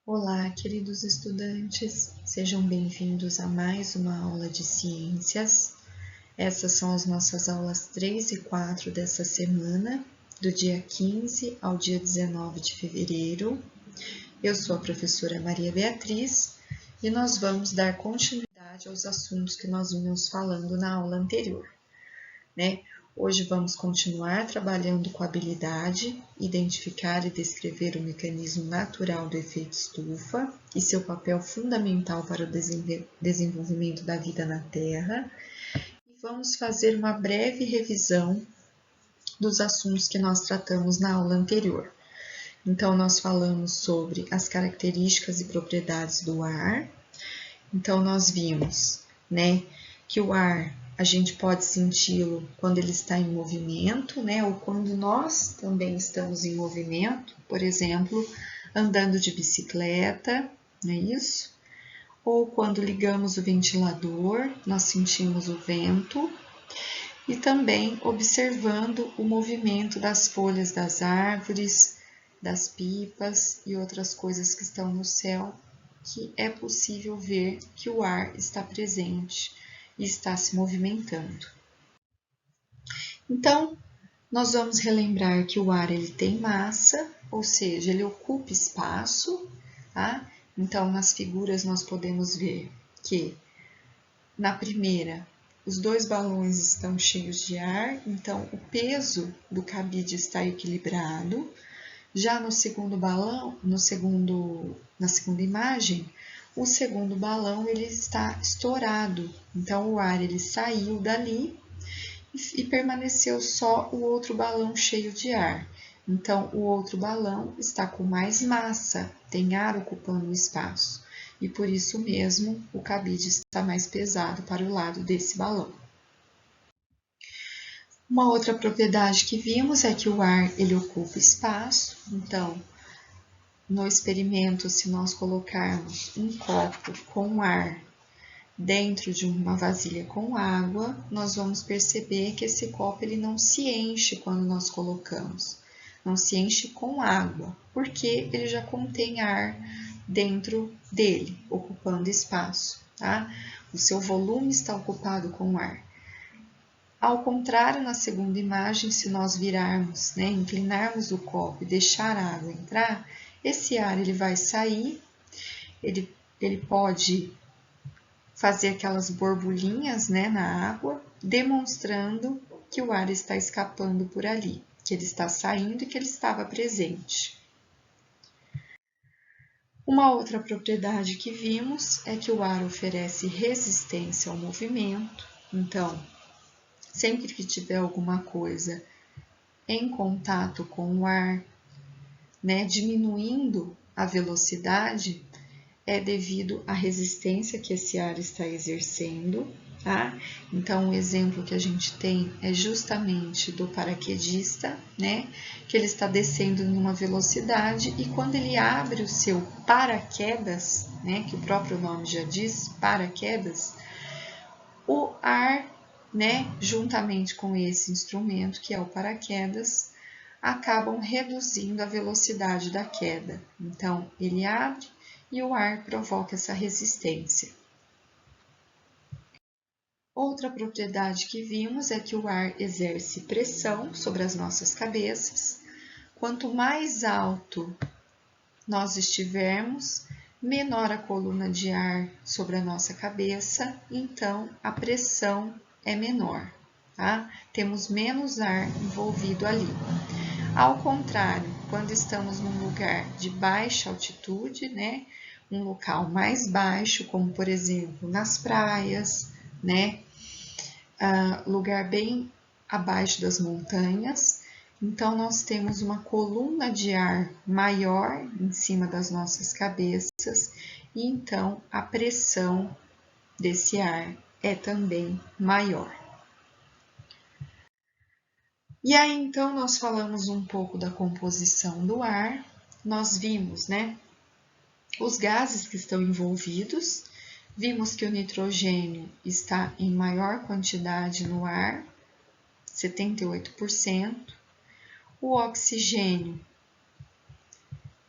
Olá, queridos estudantes, sejam bem-vindos a mais uma aula de ciências. Essas são as nossas aulas 3 e 4 dessa semana, do dia 15 ao dia 19 de fevereiro. Eu sou a professora Maria Beatriz e nós vamos dar continuidade aos assuntos que nós vínhamos falando na aula anterior, né? Hoje vamos continuar trabalhando com a habilidade, identificar e descrever o mecanismo natural do efeito estufa e seu papel fundamental para o desenvolvimento da vida na Terra. E vamos fazer uma breve revisão dos assuntos que nós tratamos na aula anterior. Então, nós falamos sobre as características e propriedades do ar. Então, nós vimos, né, que o ar a gente pode senti-lo quando ele está em movimento, né? Ou quando nós também estamos em movimento, por exemplo, andando de bicicleta, não é isso? Ou quando ligamos o ventilador, nós sentimos o vento. E também observando o movimento das folhas das árvores, das pipas e outras coisas que estão no céu, que é possível ver que o ar está presente e está se movimentando. Então, nós vamos relembrar que o ar ele tem massa, ou seja, ele ocupa espaço, tá? Então, nas figuras nós podemos ver que na primeira, os dois balões estão cheios de ar, então o peso do cabide está equilibrado. Já no segundo balão, na segunda imagem, o segundo balão ele está estourado, então o ar ele saiu dali e permaneceu só o outro balão cheio de ar. Então o outro balão está com mais massa, tem ar ocupando o espaço e por isso mesmo o cabide está mais pesado para o lado desse balão. Uma outra propriedade que vimos é que o ar ele ocupa espaço, então no experimento, se nós colocarmos um copo com ar dentro de uma vasilha com água, nós vamos perceber que esse copo ele não se enche quando nós colocamos, não se enche com água, porque ele já contém ar dentro dele, ocupando espaço, tá? O seu volume está ocupado com ar. Ao contrário, na segunda imagem, se nós virarmos, né, inclinarmos o copo e deixar a água entrar, esse ar ele vai sair, ele pode fazer aquelas borbulhinhas, né, na água, demonstrando que o ar está escapando por ali, que ele está saindo e que ele estava presente. Uma outra propriedade que vimos é que o ar oferece resistência ao movimento, então, sempre que tiver alguma coisa em contato com o ar, né, diminuindo a velocidade, é devido à resistência que esse ar está exercendo, tá? Então, o exemplo que a gente tem é justamente do paraquedista, né? Que ele está descendo numa velocidade e quando ele abre o seu paraquedas, né? Que o próprio nome já diz, paraquedas, o ar, né? Juntamente com esse instrumento, que é o paraquedas, acabam reduzindo a velocidade da queda. Então, ele abre e o ar provoca essa resistência. Outra propriedade que vimos é que o ar exerce pressão sobre as nossas cabeças. Quanto mais alto nós estivermos, menor a coluna de ar sobre a nossa cabeça, então a pressão é menor, tá? Temos menos ar envolvido ali. Ao contrário, quando estamos num lugar de baixa altitude, né? Um local mais baixo, como por exemplo nas praias, né? Lugar bem abaixo das montanhas. Então, nós temos uma coluna de ar maior em cima das nossas cabeças e então a pressão desse ar é também maior. E aí, então, nós falamos um pouco da composição do ar. Nós vimos, né, os gases que estão envolvidos. Vimos que o nitrogênio está em maior quantidade no ar, 78%. O oxigênio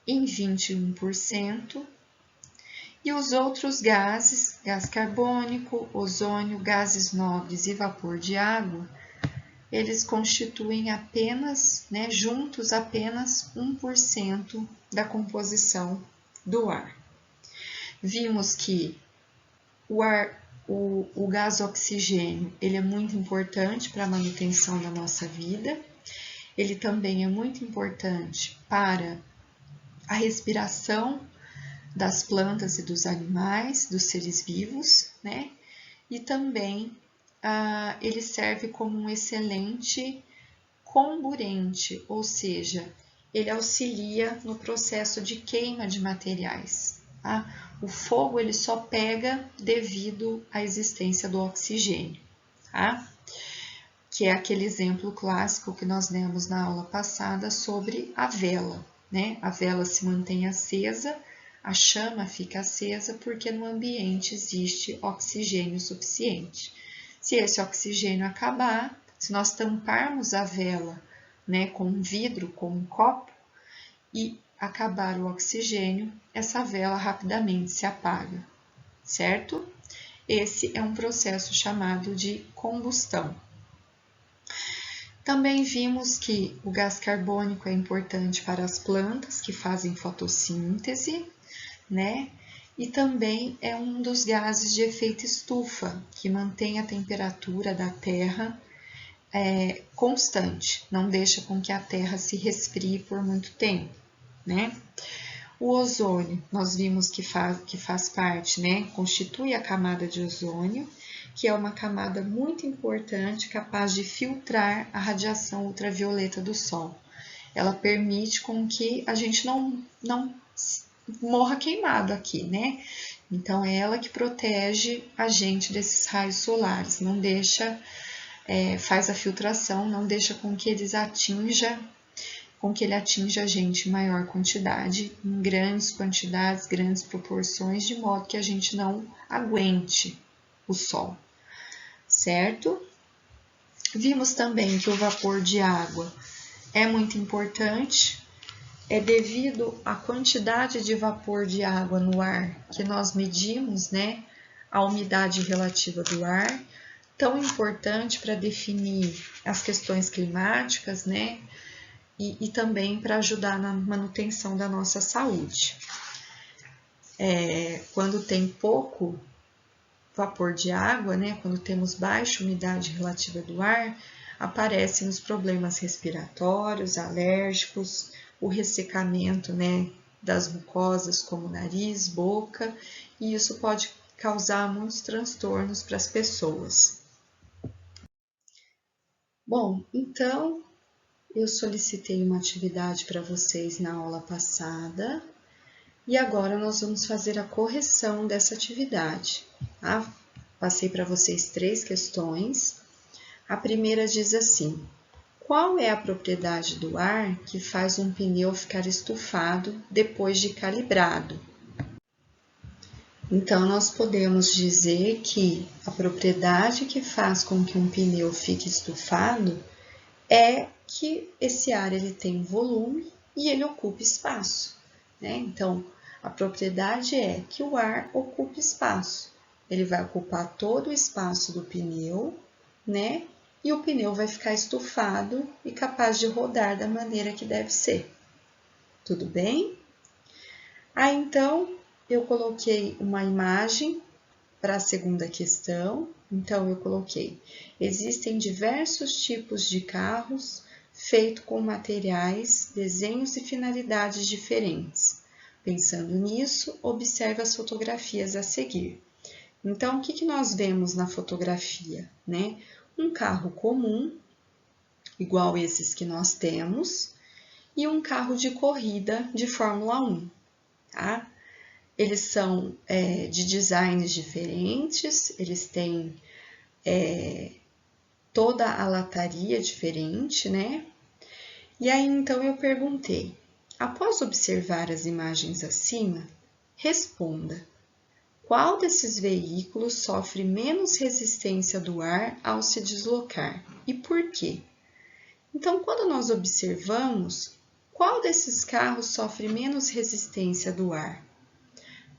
em 21%, e os outros gases, gás carbônico, ozônio, gases nobres e vapor de água, eles constituem apenas, juntos, apenas 1% da composição do ar. Vimos que o gás oxigênio, ele é muito importante para a manutenção da nossa vida, ele também é muito importante para a respiração das plantas e dos animais, dos seres vivos, E também ele serve como um excelente comburente, ou seja, ele auxilia no processo de queima de materiais. Tá? O fogo ele só pega devido à existência do oxigênio, tá? Que é aquele exemplo clássico que nós demos na aula passada sobre a vela. A vela se mantém acesa, a chama fica acesa porque no ambiente existe oxigênio suficiente. Se esse oxigênio acabar, se nós tamparmos a vela com um vidro, com um copo, e acabar o oxigênio, essa vela rapidamente se apaga, certo? Esse é um processo chamado de combustão. Também vimos que o gás carbônico é importante para as plantas que fazem fotossíntese, E também é um dos gases de efeito estufa, que mantém a temperatura da Terra constante, não deixa com que a Terra se resfrie por muito tempo, O ozônio, nós vimos que faz parte, constitui a camada de ozônio, que é uma camada muito importante, capaz de filtrar a radiação ultravioleta do Sol. Ela permite com que a gente não morra queimado aqui, Então, é ela que protege a gente desses raios solares, não deixa, faz a filtração, não deixa com que ele atinja a gente em maior quantidade, em grandes quantidades, grandes proporções, de modo que a gente não aguente o sol, certo? Vimos também que o vapor de água é muito importante, é devido à quantidade de vapor de água no ar que nós medimos, a umidade relativa do ar, tão importante para definir as questões climáticas, E também para ajudar na manutenção da nossa saúde. Quando tem pouco vapor de água, quando temos baixa umidade relativa do ar, aparecem os problemas respiratórios, alérgicos, o ressecamento, das mucosas como nariz, boca, e isso pode causar muitos transtornos para as pessoas. Bom, então, eu solicitei uma atividade para vocês na aula passada e agora nós vamos fazer a correção dessa atividade. Tá? Passei para vocês 3 questões. A primeira diz assim: qual é a propriedade do ar que faz um pneu ficar estufado depois de calibrado? Então, nós podemos dizer que a propriedade que faz com que um pneu fique estufado é que esse ar ele tem volume e ele ocupa espaço, Então, a propriedade é que o ar ocupa espaço. Ele vai ocupar todo o espaço do pneu, E o pneu vai ficar estufado e capaz de rodar da maneira que deve ser. Tudo bem? Então, eu coloquei uma imagem para a segunda questão. Então, eu coloquei: existem diversos tipos de carros feitos com materiais, desenhos e finalidades diferentes. Pensando nisso, observe as fotografias a seguir. Então, o que nós vemos na fotografia? Um carro comum, igual esses que nós temos, e um carro de corrida de Fórmula 1. Tá? Eles são de designs diferentes, eles têm toda a lataria diferente, E aí, então, eu perguntei: após observar as imagens acima, responda: qual desses veículos sofre menos resistência do ar ao se deslocar e por quê? Então, quando nós observamos, Qual desses carros sofre menos resistência do ar?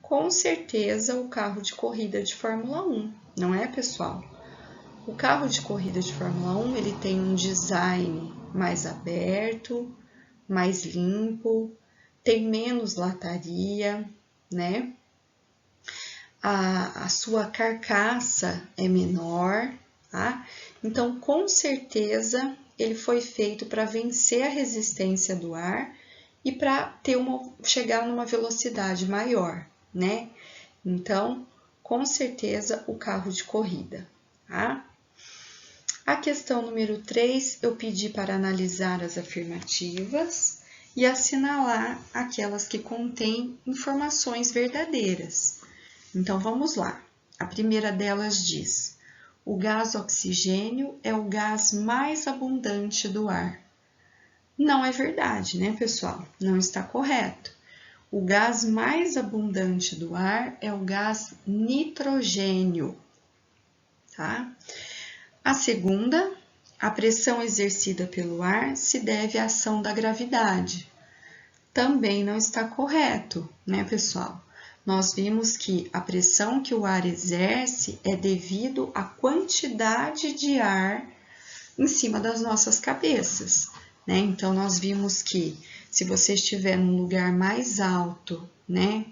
Com certeza o carro de corrida de Fórmula 1, não é, pessoal? O carro de corrida de Fórmula 1 ele tem um design mais aberto, mais limpo, tem menos lataria, né? A sua carcaça é menor, tá? Então, com certeza, ele foi feito para vencer a resistência do ar e para chegar numa velocidade maior, né? Então, com certeza, o carro de corrida, tá? A questão número 3, eu pedi para analisar as afirmativas e assinalar aquelas que contêm informações verdadeiras. Então, vamos lá. A primeira delas diz: o gás oxigênio é o gás mais abundante do ar. Não é verdade, né, pessoal? Não está correto. O gás mais abundante do ar é o gás nitrogênio, tá? A segunda, a pressão exercida pelo ar se deve à ação da gravidade. Também não está correto, né, pessoal? Nós vimos que a pressão que o ar exerce é devido à quantidade de ar em cima das nossas cabeças, né? Então, nós vimos que se você estiver num lugar mais alto, né,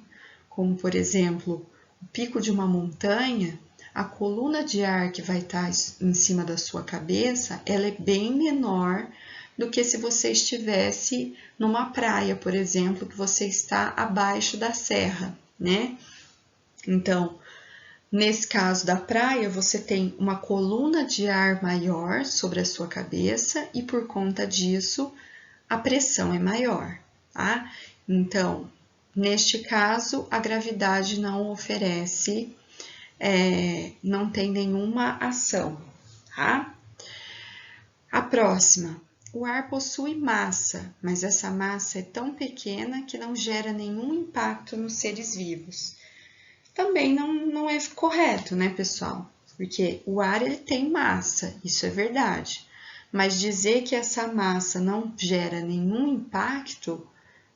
como por exemplo, o pico de uma montanha, a coluna de ar que vai estar em cima da sua cabeça, ela é bem menor do que se você estivesse numa praia, por exemplo, que você está abaixo da serra, né? Então, nesse caso da praia, você tem uma coluna de ar maior sobre a sua cabeça e por conta disso, a pressão é maior, tá? Então, neste caso, a gravidade não oferece, não tem nenhuma ação, tá? A próxima. O ar possui massa, mas essa massa é tão pequena que não gera nenhum impacto nos seres vivos. Também não é correto, né, pessoal? Porque o ar ele tem massa, isso é verdade. Mas dizer que essa massa não gera nenhum impacto,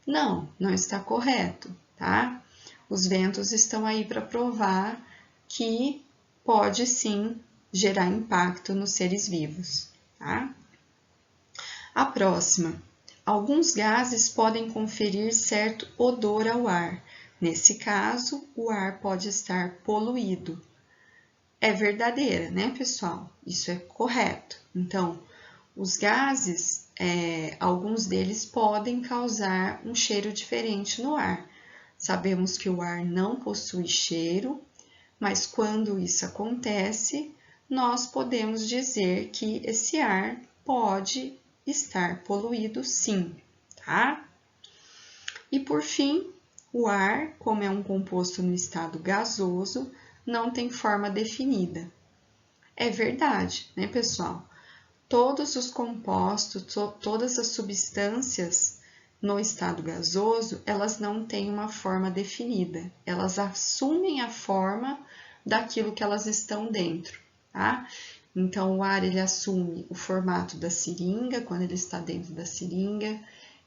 não está correto, tá? Os ventos estão aí para provar que pode sim gerar impacto nos seres vivos, tá? A próxima. Alguns gases podem conferir certo odor ao ar. Nesse caso, o ar pode estar poluído. É verdadeira, né, pessoal? Isso é correto. Então, os gases, alguns deles podem causar um cheiro diferente no ar. Sabemos que o ar não possui cheiro, mas quando isso acontece, nós podemos dizer que esse ar pode estar poluído sim, tá? E por fim, o ar, como é um composto no estado gasoso, não tem forma definida. É verdade, né, pessoal? Todos os compostos, todas as substâncias no estado gasoso, elas não têm uma forma definida. Elas assumem a forma daquilo que elas estão dentro, tá? Então, o ar ele assume o formato da seringa quando ele está dentro da seringa,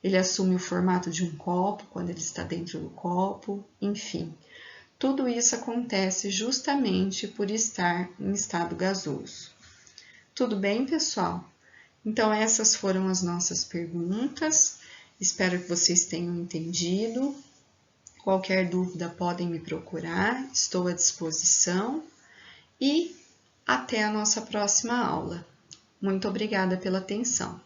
ele assume o formato de um copo quando ele está dentro do copo, enfim. Tudo isso acontece justamente por estar em estado gasoso. Tudo bem, pessoal? Então, essas foram as nossas perguntas. Espero que vocês tenham entendido. Qualquer dúvida podem me procurar, estou à disposição. E até a nossa próxima aula. Muito obrigada pela atenção.